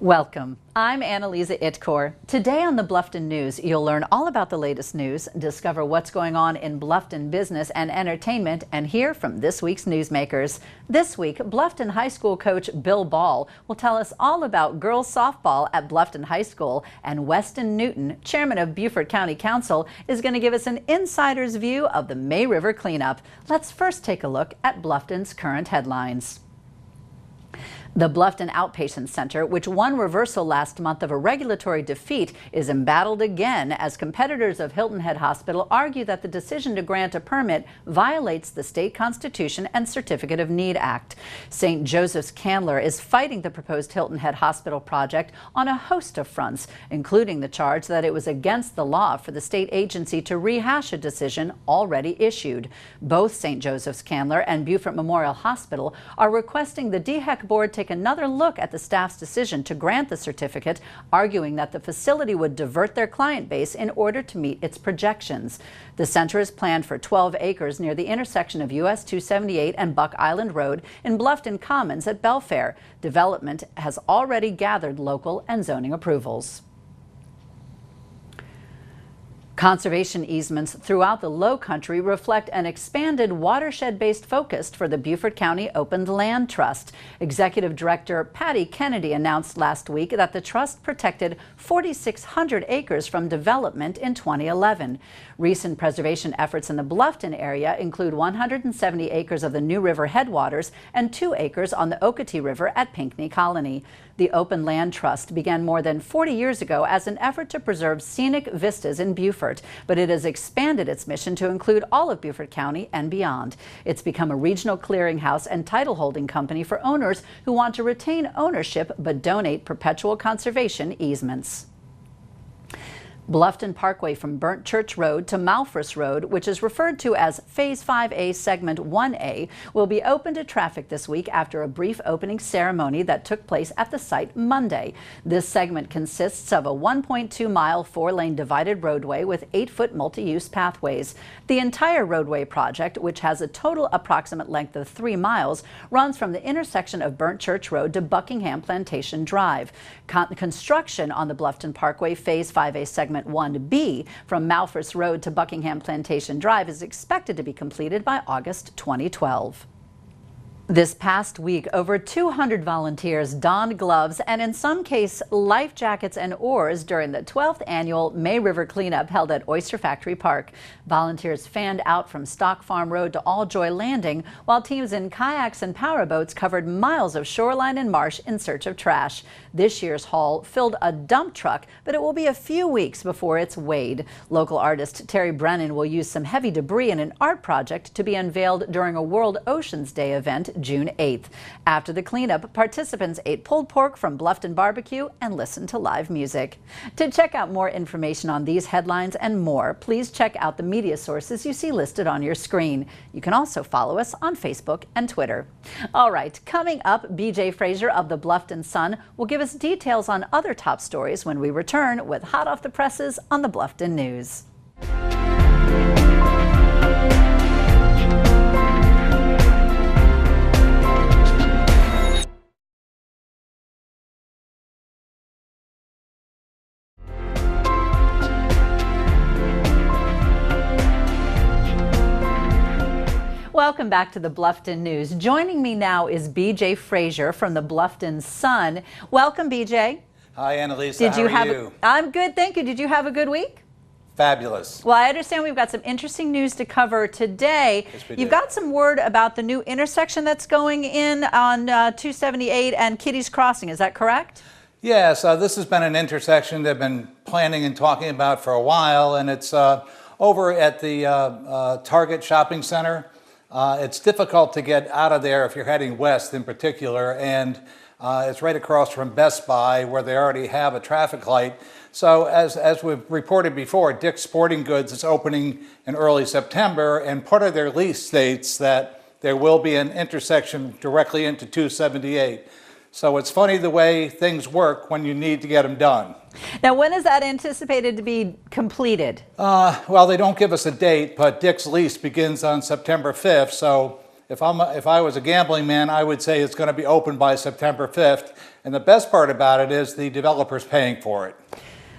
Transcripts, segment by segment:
Welcome. I'm Anneliza Itkor. Today on the Bluffton News, you'll learn all about the latest news, discover what's going on in Bluffton business and entertainment, and hear from this week's newsmakers. This week, Bluffton High School coach Bill Ball will tell us all about girls softball at Bluffton High School, and Weston Newton, chairman of Beaufort County Council, is going to give us an insider's view of the May River cleanup. Let's first take a look at Bluffton's current headlines. The Bluffton Outpatient Center, which won reversal last month of a regulatory defeat, is embattled again as competitors of Hilton Head Hospital argue that the decision to grant a permit violates the state constitution and Certificate of Need Act. St. Joseph's Candler is fighting the proposed Hilton Head Hospital project on a host of fronts, including the charge that it was against the law for the state agency to rehash a decision already issued. Both St. Joseph's Candler and Beaufort Memorial Hospital are requesting the DHEC board take another look at the staff's decision to grant the certificate, arguing that the facility would divert their client base in order to meet its projections. The center is planned for 12 acres near the intersection of US 278 and Buck Island Road in Bluffton Commons at Belfair. Development has already gathered local and zoning approvals. Conservation easements throughout the Low Country reflect an expanded watershed-based focus for the Beaufort County Open Land Trust. Executive Director Patty Kennedy announced last week that the trust protected 4,600 acres from development in 2011. Recent preservation efforts in the Bluffton area include 170 acres of the New River headwaters and 2 acres on the Okatee River at Pinckney Colony. The Open Land Trust began more than 40 years ago as an effort to preserve scenic vistas in Beaufort, but it has expanded its mission to include all of Beaufort County and beyond. It's become a regional clearinghouse and title holding company for owners who want to retain ownership but donate perpetual conservation easements. Bluffton Parkway from Burnt Church Road to Malfris Road, which is referred to as Phase 5A Segment 1A, will be open to traffic this week after a brief opening ceremony that took place at the site Monday. This segment consists of a 1.2-mile 4-lane divided roadway with 8-foot multi-use pathways. The entire roadway project, which has a total approximate length of 3 miles, runs from the intersection of Burnt Church Road to Buckingham Plantation Drive. Construction on the Bluffton Parkway Phase 5A Segment 1B from Malfris Road to Buckingham Plantation Drive is expected to be completed by August 2012. This past week, over 200 volunteers donned gloves and, in some cases, life jackets and oars during the 12th annual May River cleanup held at Oyster Factory Park. Volunteers fanned out from Stock Farm Road to All Joy Landing, while teams in kayaks and powerboats covered miles of shoreline and marsh in search of trash. This year's haul filled a dump truck, but it will be a few weeks before it's weighed. Local artist Terry Brennan will use some heavy debris in an art project to be unveiled during a World Oceans Day event June 8th. After the cleanup, participants ate pulled pork from Bluffton Barbecue and listened to live music. To check out more information on these headlines and more, please check out the media sources you see listed on your screen. You can also follow us on Facebook and Twitter. All right, coming up, BJ Frazier of the Bluffton Sun will give us details on other top stories when we return with Hot Off the Presses on the Bluffton News. Welcome back to the Bluffton News. Joining me now is BJ Frazier from the Bluffton Sun. Welcome, BJ. Hi, Annalisa. How are you? I'm good, thank you. Did you have a good week? Fabulous. Well, I understand we've got some interesting news to cover today. Yes, we You've do. got some word about the new intersection that's going in on 278 and Kitty's Crossing. Is that correct? Yes, this has been an intersection they've been planning and talking about for a while, and it's over at the Target Shopping Center. It's difficult to get out of there if you're heading west in particular, and it's right across from Best Buy where they already have a traffic light. So as we've reported before, Dick's Sporting Goods is opening in early September, and part of their lease states that there will be an intersection directly into 278. So it's funny the way things work when you need to get them done. Now, when is that anticipated to be completed? Well, they don't give us a date, but Dick's lease begins on September 5th. So if I was a gambling man, I would say it's going to be open by September 5th. And the best part about it is the developer's paying for it.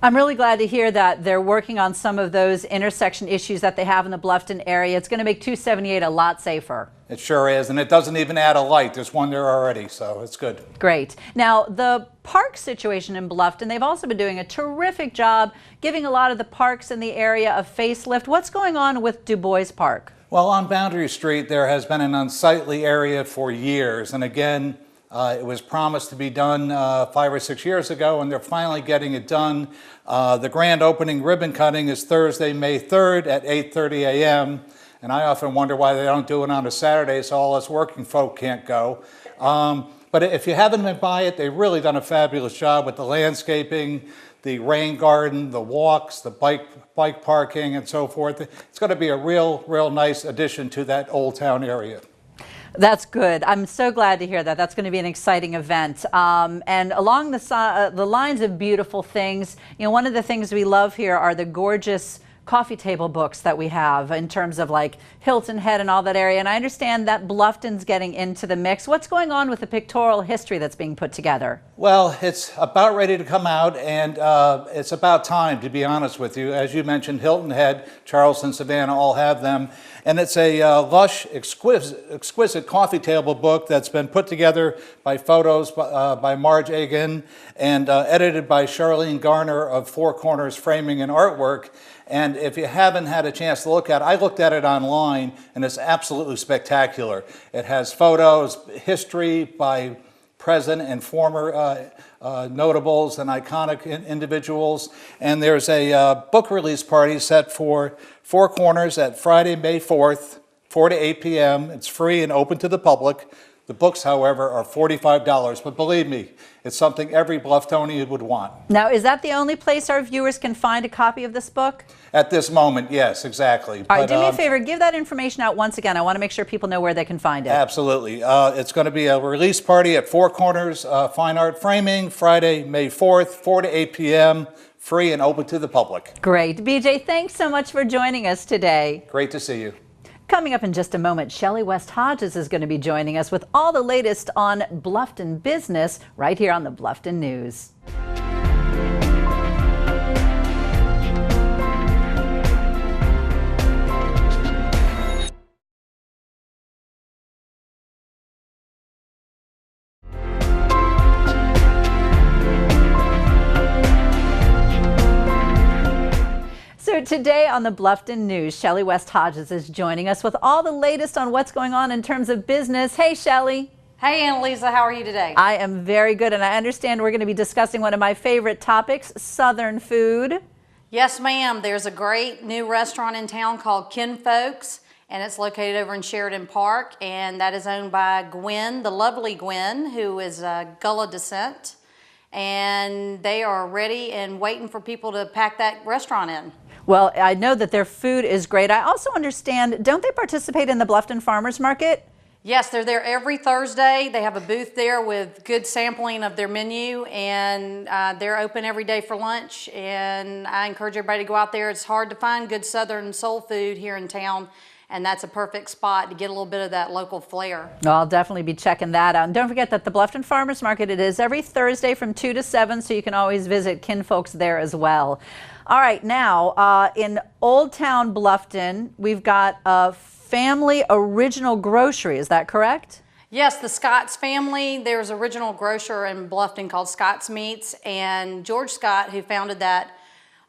I'm really glad to hear that they're working on some of those intersection issues that they have in the Bluffton area. It's going to make 278 a lot safer. It sure is, and it doesn't even add a light. There's one there already, so it's good. Great. Now, the park situation in Bluffton, they've also been doing a terrific job giving a lot of the parks in the area a facelift. What's going on with Du Bois Park? Well, on Boundary Street, there has been an unsightly area for years, and again, it was promised to be done 5 or 6 years ago, and they're finally getting it done. The grand opening ribbon cutting is Thursday, May 3rd at 8:30 a.m., and I often wonder why they don't do it on a Saturday so all us working folk can't go. But if you haven't been by it, they've really done a fabulous job with the landscaping, the rain garden, the walks, the bike parking, and so forth. It's going to be a real nice addition to that Old Town area. That's good. I'm so glad to hear that. That's going to be an exciting event. And along the lines of beautiful things, you know, one of the things we love here are the gorgeous coffee table books that we have in terms of like Hilton Head and all that area. And I understand that Bluffton's getting into the mix. What's going on with the pictorial history that's being put together? Well, it's about ready to come out, and it's about time, to be honest with you. As you mentioned, Hilton Head, Charleston, Savannah all have them. And it's a lush, exquisite coffee table book that's been put together by photos by Marge Egan and edited by Charlene Garner of Four Corners Framing and Artwork. And if you haven't had a chance to look at it, I looked at it online, and it's absolutely spectacular. It has photos, history by present and former notables and iconic individuals. And there's a book release party set for Four Corners at Friday, May 4th, 4 to 8 p.m. It's free and open to the public. The books, however, are $45, but believe me, it's something every Blufftonian would want. Now, is that the only place our viewers can find a copy of this book? At this moment, yes, exactly. All right, do me a favor, give that information out once again. I want to make sure people know where they can find it. Absolutely. It's going to be a release party at Four Corners Fine Art Framing, Friday, May 4th, 4 to 8 p.m., free and open to the public. Great. BJ, thanks so much for joining us today. Great to see you. Coming up in just a moment, Shelley West Hodges is going to be joining us with all the latest on Bluffton business right here on the Bluffton News. So today on the Bluffton News, Shelley West Hodges is joining us with all the latest on what's going on in terms of business. Hey, Shelley. Hey, Anneliza, how are you today? I am very good, and I understand we're going to be discussing one of my favorite topics, Southern food. Yes, ma'am. There's a great new restaurant in town called Kinfolks, and it's located over in Sheridan Park, and that is owned by Gwen, the lovely Gwen, who is Gullah descent, and they are ready and waiting for people to pack that restaurant in. Well, I know that their food is great. I also understand, don't they participate in the Bluffton Farmers Market? Yes, they're there every Thursday. They have a booth there with good sampling of their menu, and they're open every day for lunch, and I encourage everybody to go out there. It's hard to find good Southern soul food here in town, and that's a perfect spot to get a little bit of that local flair. I'll definitely be checking that out. And don't forget that the Bluffton Farmers Market, it is every Thursday from 2 to 7, so you can always visit Kinfolks there as well. All right, now in Old Town Bluffton, we've got a family original grocery. Is that correct? Yes, the Scott's family. There's an original grocer in Bluffton called Scott's Meats, and George Scott, who founded that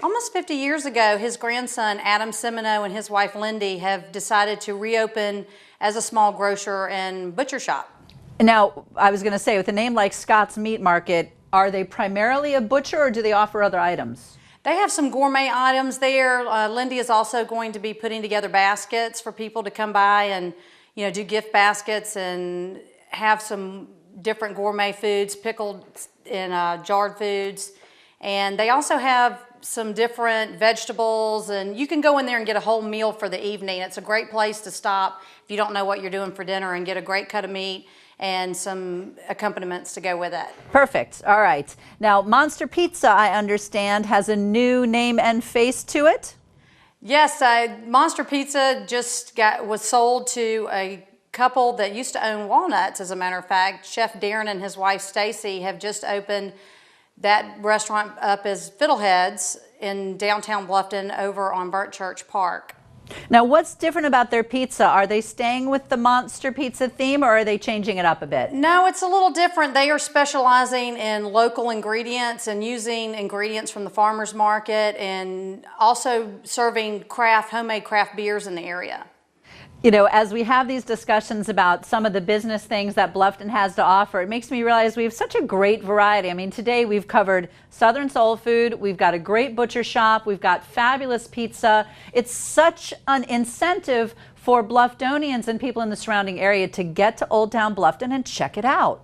almost 50 years ago, his grandson Adam Semino and his wife Lindy have decided to reopen as a small grocer and butcher shop. Now, I was going to say, with a name like Scott's Meat Market, are they primarily a butcher or do they offer other items? They have some gourmet items there. Lindy is also going to be putting together baskets for people to come by and, you know, do gift baskets and have some different gourmet foods, pickled and jarred foods. And they also have some different vegetables, and you can go in there and get a whole meal for the evening. It's a great place to stop if you don't know what you're doing for dinner and get a great cut of meat and some accompaniments to go with it. Perfect. All right. Now, Monster Pizza, I understand, has a new name and face to it? Yes, Monster Pizza just was sold to a couple that used to own Walnuts, as a matter of fact, Chef Darren and his wife Stacy, have just opened that restaurant up as Fiddleheads in downtown Bluffton over on Burnt Church Park. Now, what's different about their pizza? Are they staying with the monster pizza theme, or are they changing it up a bit? No, it's a little different. They are specializing in local ingredients and using ingredients from the farmers market, and also serving homemade craft beers in the area. You know, as we have these discussions about some of the business things that Bluffton has to offer, it makes me realize we have such a great variety. I mean, today we've covered Southern soul food, we've got a great butcher shop, we've got fabulous pizza. It's such an incentive for Bluftonians and people in the surrounding area to get to Old Town Bluffton and check it out.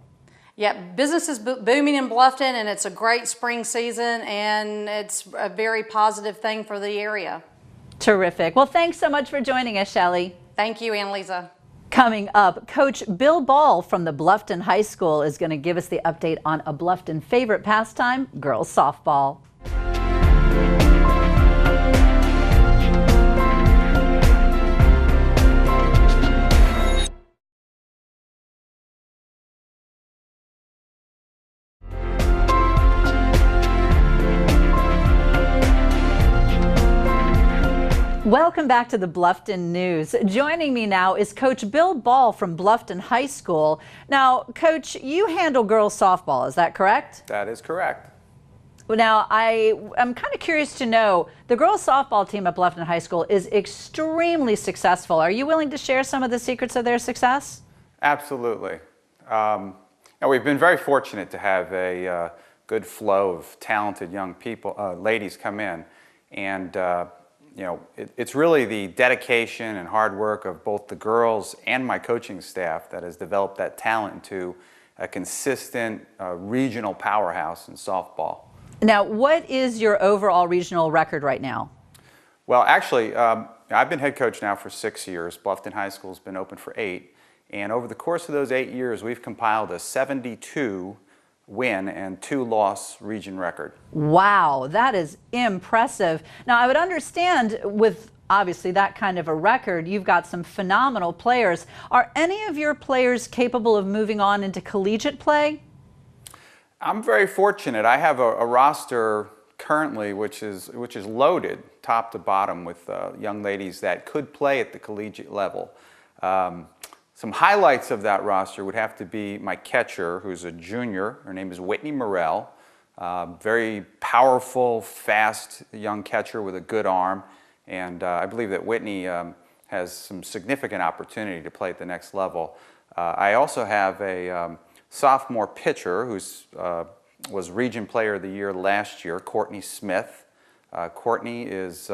Yeah, business is booming in Bluffton, and it's a great spring season, and it's a very positive thing for the area. Terrific. Well, thanks so much for joining us, Shelley. Thank you, Anneliza. Coming up, Coach Bill Ball from the Bluffton High School is going to give us the update on a Bluffton favorite pastime, girls softball. Welcome back to the Bluffton News. Joining me now is Coach Bill Ball from Bluffton High School. Now, Coach, you handle girls softball, is that correct? That is correct. Now, I'm kind of curious to know, the girls softball team at Bluffton High School is extremely successful. Are you willing to share some of the secrets of their success? Absolutely. Now, we've been very fortunate to have a good flow of talented young people, ladies come in, and you know, it's really the dedication and hard work of both the girls and my coaching staff that has developed that talent into a consistent regional powerhouse in softball. Now, what is your overall regional record right now? Well, actually, I've been head coach now for 6 years. Bluffton High School has been open for 8. And over the course of those 8 years, we've compiled a 72 win and 2 loss region record. Wow, that is impressive. Now, I would understand with obviously that kind of a record, you've got some phenomenal players. Are any of your players capable of moving on into collegiate play? I'm very fortunate. I have a roster currently which is loaded top to bottom with young ladies that could play at the collegiate level. Some highlights of that roster would have to be my catcher, who's a junior. Her name is Whitney Morrell. Very powerful, fast young catcher with a good arm. And I believe that Whitney has some significant opportunity to play at the next level. I also have a sophomore pitcher who was Region Player of the Year last year, Courtney Smith. Courtney has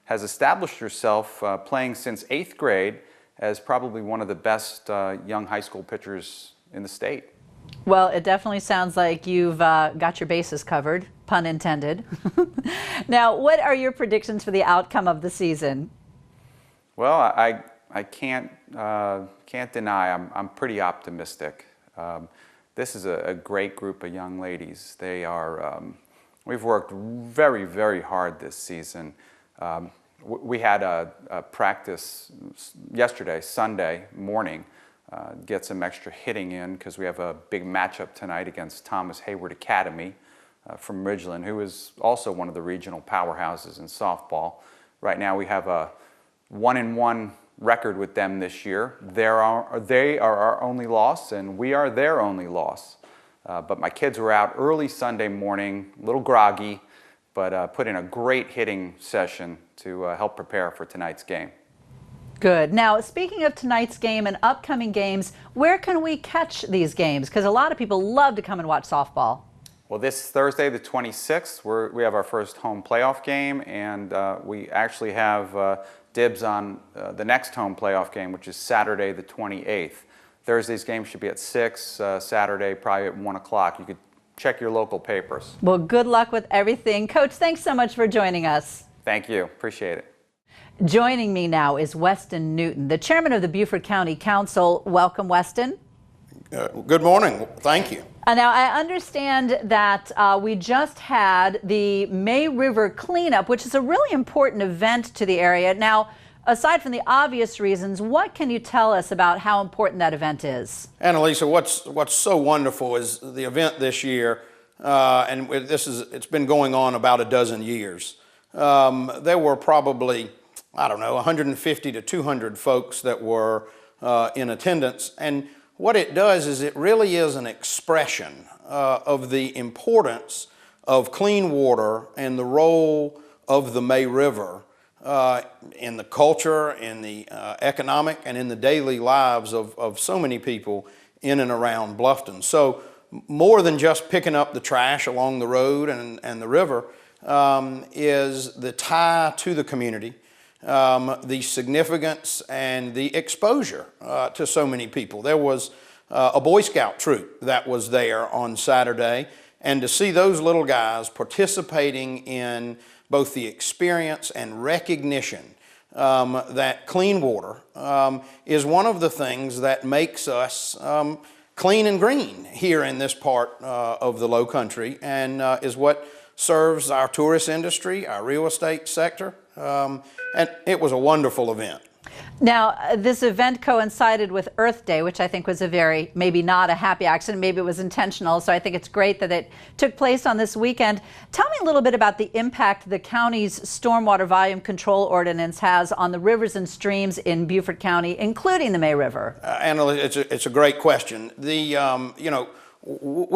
established herself playing since 8th grade as probably one of the best young high school pitchers in the state. Well, it definitely sounds like you've got your bases covered, pun intended. Now, what are your predictions for the outcome of the season? Well, I can't deny I'm pretty optimistic. This is a great group of young ladies. They are, we've worked very, very hard this season. We had a practice yesterday, Sunday morning, get some extra hitting in because we have a big matchup tonight against Thomas Hayward Academy from Ridgeland, who is also one of the regional powerhouses in softball. Right now we have a 1-1 record with them this year. They are our only loss, and we are their only loss. But my kids were out early Sunday morning, a little groggy, but put in a great hitting session to help prepare for tonight's game. Good. Now, speaking of tonight's game and upcoming games, where can we catch these games? Because a lot of people love to come and watch softball. Well, this Thursday, the 26th, we have our first home playoff game, and we actually have dibs on the next home playoff game, which is Saturday, the 28th. Thursday's game should be at 6, Saturday probably at 1 o'clock. You could check your local papers. Well, good luck with everything. Coach, thanks so much for joining us. Thank you. Appreciate it. Joining me now is Weston Newton, the chairman of the Beaufort County Council. Welcome, Weston. Good morning. Thank you. Now, I understand that we just had the May River cleanup, which is a really important event to the area. Now, Aside from the obvious reasons, what can you tell us about how important that event is? Anneliza, what's so wonderful is the event this year, and it's been going on about a dozen years. There were probably, I don't know, 150 to 200 folks that were in attendance, and what it does is it really is an expression of the importance of clean water and the role of the May River in the culture, in the economic, and in the daily lives of so many people in and around Bluffton. So more than just picking up the trash along the road and the river is the tie to the community, the significance and the exposure to so many people. There was a Boy Scout troop that was there on Saturday, and to see those little guys participating in both the experience and recognition that clean water is one of the things that makes us clean and green here in this part of the Low Country, and is what serves our tourist industry, our real estate sector, and it was a wonderful event. Now, this event coincided with Earth Day, which I think was maybe not a happy accident, maybe it was intentional, so I think it's great that it took place on this weekend. Tell me a little bit about the impact the county's stormwater volume control ordinance has on the rivers and streams in Beaufort County, including the May River. It's a great question. We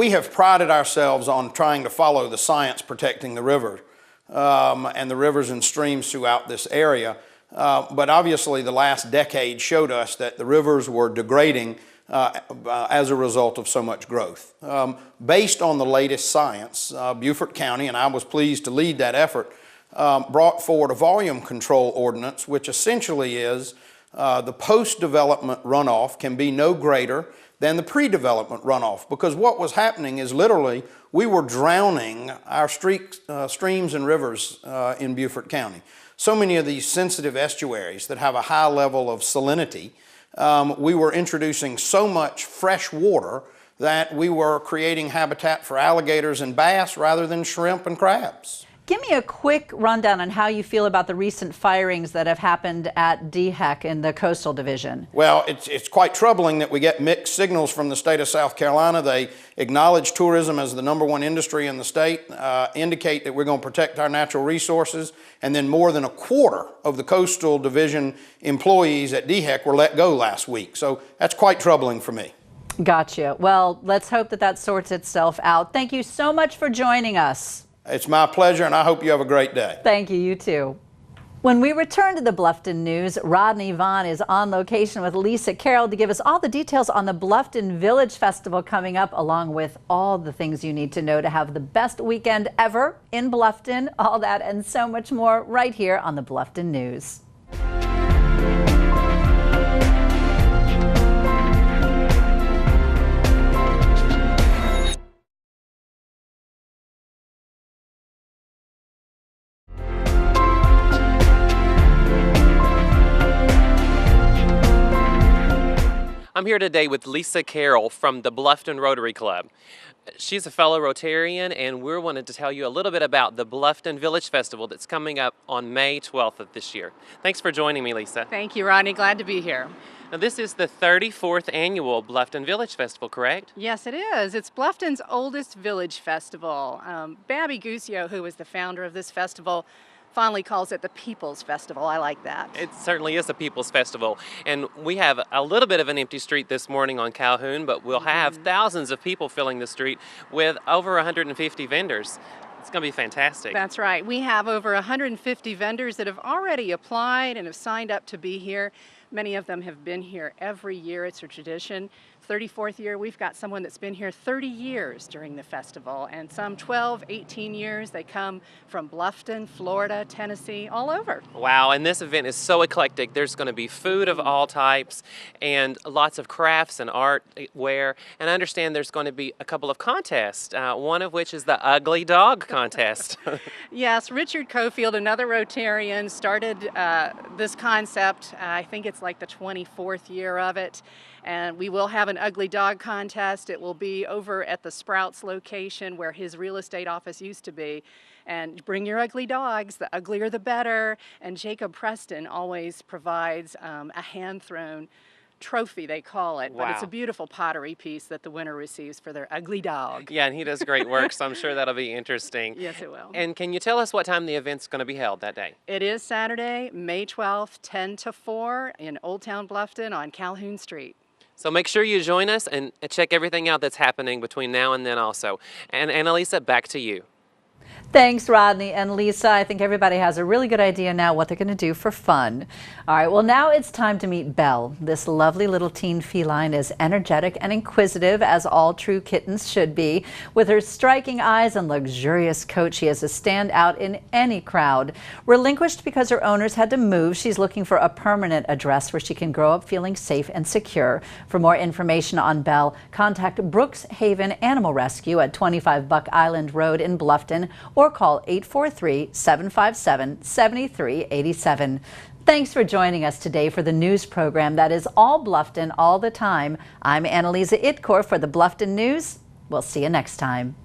have prided ourselves on trying to follow the science protecting the river and the rivers and streams throughout this area. But obviously the last decade showed us that the rivers were degrading as a result of so much growth. Based on the latest science, Beaufort County, and I was pleased to lead that effort, brought forward a volume control ordinance, which essentially is the post-development runoff can be no greater than the pre-development runoff, because what was happening is literally we were drowning our streams and rivers in Beaufort County. So many of these sensitive estuaries that have a high level of salinity, we were introducing so much fresh water that we were creating habitat for alligators and bass rather than shrimp and crabs. Give me a quick rundown on how you feel about the recent firings that have happened at DHEC in the Coastal Division. Well, it's quite troubling that we get mixed signals from the state of South Carolina. They acknowledge tourism as the #1 industry in the state, indicate that we're going to protect our natural resources, and then more than a quarter of the Coastal Division employees at DHEC were let go last week. So that's quite troubling for me. Gotcha. Well, let's hope that sorts itself out. Thank you so much for joining us. It's my pleasure, and I hope you have a great day. Thank you, you too. When we return to the Bluffton News, Rodney Vaughn is on location with Lisa Carroll to give us all the details on the Bluffton Village Festival coming up, along with all the things you need to know to have the best weekend ever in Bluffton. All that and so much more right here on the Bluffton News. I'm here today with Lisa Carroll from the Bluffton Rotary Club. She's a fellow Rotarian, and we're wanting to tell you a little bit about the Bluffton Village Festival that's coming up on May 12th of this year. Thanks for joining me, Lisa. Thank you, Rodney. Glad to be here. Now, this is the 34th annual Bluffton Village Festival, correct? Yes, it is. It's Bluffton's oldest village festival. Babby Guscio, who was the founder of this festival, fondly calls it the People's Festival. I like that. It certainly is a People's Festival. And we have a little bit of an empty street this morning on Calhoun, but we'll have thousands of people filling the street with over 150 vendors. It's going to be fantastic. That's right. We have over 150 vendors that have already applied and have signed up to be here. Many of them have been here every year. It's a tradition. 34th year, we've got someone that's been here 30 years during the festival, and some 12, 18 years. They come from Bluffton, Florida, Tennessee, all over. Wow, and this event is so eclectic. There's going to be food of all types and lots of crafts and art wear, and I understand there's going to be a couple of contests, one of which is the Ugly Dog Contest. Yes, Richard Cofield, another Rotarian, started this concept, I think it's like the 24th year of it. And we will have an ugly dog contest. It will be over at the Sprouts location where his real estate office used to be. And bring your ugly dogs, the uglier the better. And Jacob Preston always provides a hand-thrown trophy, they call it, but it's a beautiful pottery piece that the winner receives for their ugly dog. Yeah, and he does great work, so I'm sure that'll be interesting. Yes, it will. And can you tell us what time the event's going to be held that day? It is Saturday, May 12th, 10 to 4 in Old Town Bluffton on Calhoun Street. So make sure you join us and check everything out that's happening between now and then also. And Annalisa, back to you. Thanks, Rodney and Lisa. I think everybody has a really good idea now what they're going to do for fun. All right, well, now it's time to meet Belle. This lovely little teen feline is energetic and inquisitive, as all true kittens should be. With her striking eyes and luxurious coat, she is a standout in any crowd. Relinquished because her owners had to move, she's looking for a permanent address where she can grow up feeling safe and secure. For more information on Belle, contact Brooks Haven Animal Rescue at 25 Buck Island Road in Bluffton, or call 843-757-7387. Thanks for joining us today for the news program that is all Bluffton all the time. I'm Anneliza Itkor for the Bluffton News. We'll see you next time.